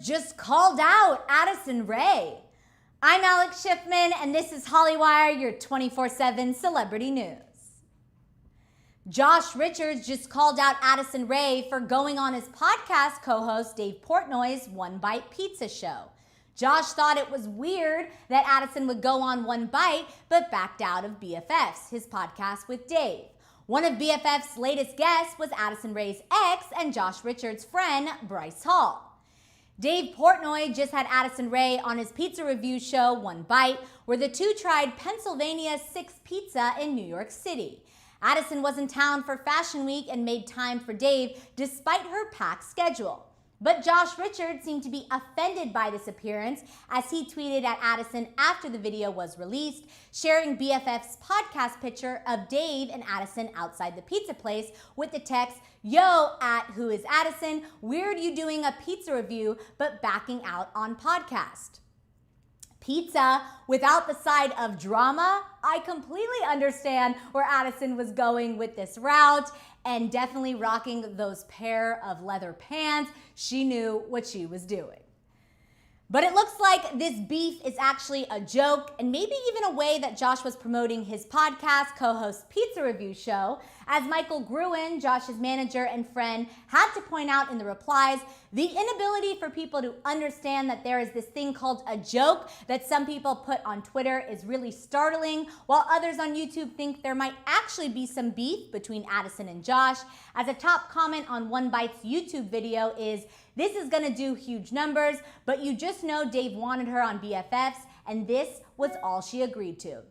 just called out Addison Rae. I'm Alex Schiffman, and this is Hollywire, your 24/7 celebrity news. Josh Richards just called out Addison Rae for going on his podcast co-host Dave Portnoy's One Bite Pizza show. Josh thought it was weird that Addison would go on One Bite, but backed out of BFF's, his podcast with Dave. One of BFF's latest guests was Addison Rae's ex and Josh Richards' friend, Bryce Hall. Dave Portnoy just had Addison Rae on his pizza review show, One Bite, where the two tried Pennsylvania's Six Pizza in New York City. Addison was in town for Fashion Week and made time for Dave despite her packed schedule. But Josh Richards seemed to be offended by this appearance as he tweeted at Addison after the video was released, sharing BFF's podcast picture of Dave and Addison outside the pizza place with the text, "Yo, @who is Addison, weird you doing a pizza review but backing out on podcast." Pizza without the side of drama? I completely understand where Addison was going with this route, and definitely rocking those pair of leather pants. She knew what she was doing. But it looks like this beef is actually a joke, and maybe even a way that Josh was promoting his podcast co-host pizza review show. As Michael Gruen, Josh's manager and friend, had to point out in the replies, the inability for people to understand that there is this thing called a joke that some people put on Twitter is really startling, while others on YouTube think there might actually be some beef between Addison and Josh. As a top comment on One Bite's YouTube video is, "This is gonna do huge numbers, but you just know Dave wanted her on BFFs, and this was all she agreed to."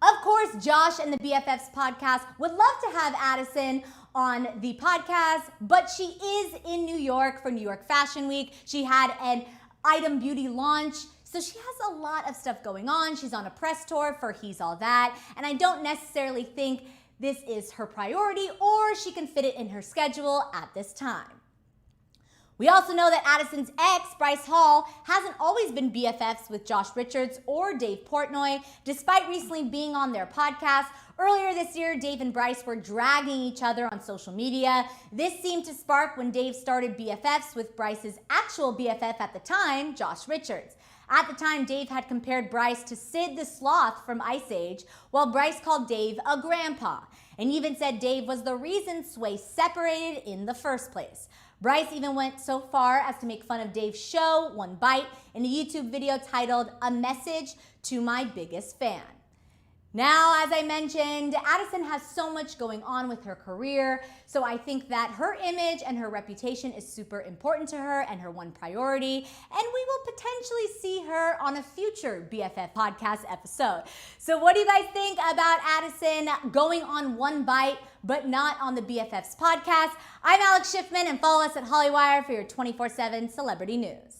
Of course, Josh and the BFF's podcast would love to have Addison on the podcast, but she is in New York for New York Fashion Week. She had an item beauty launch, so she has a lot of stuff going on. She's on a press tour for He's All That, and I don't necessarily think this is her priority or she can fit it in her schedule at this time. We also know that Addison's ex, Bryce Hall, hasn't always been BFFs with Josh Richards or Dave Portnoy, despite recently being on their podcast. Earlier this year, Dave and Bryce were dragging each other on social media. This seemed to spark when Dave started BFFs with Bryce's actual BFF at the time, Josh Richards. At the time, Dave had compared Bryce to Sid the Sloth from Ice Age, while Bryce called Dave a grandpa, and even said Dave was the reason Sway separated in the first place. Bryce even went so far as to make fun of Dave's show, One Bite, in a YouTube video titled, "A Message to My Biggest Fan." Now, as I mentioned, Addison has so much going on with her career, so I think that her image and her reputation is super important to her and her one priority, and we will potentially see her on a future BFF podcast episode. So what do you guys think about Addison going on One Bite but not on the BFF's podcast? I'm Alex Schiffman, and follow us at Hollywire for your 24/7 celebrity news.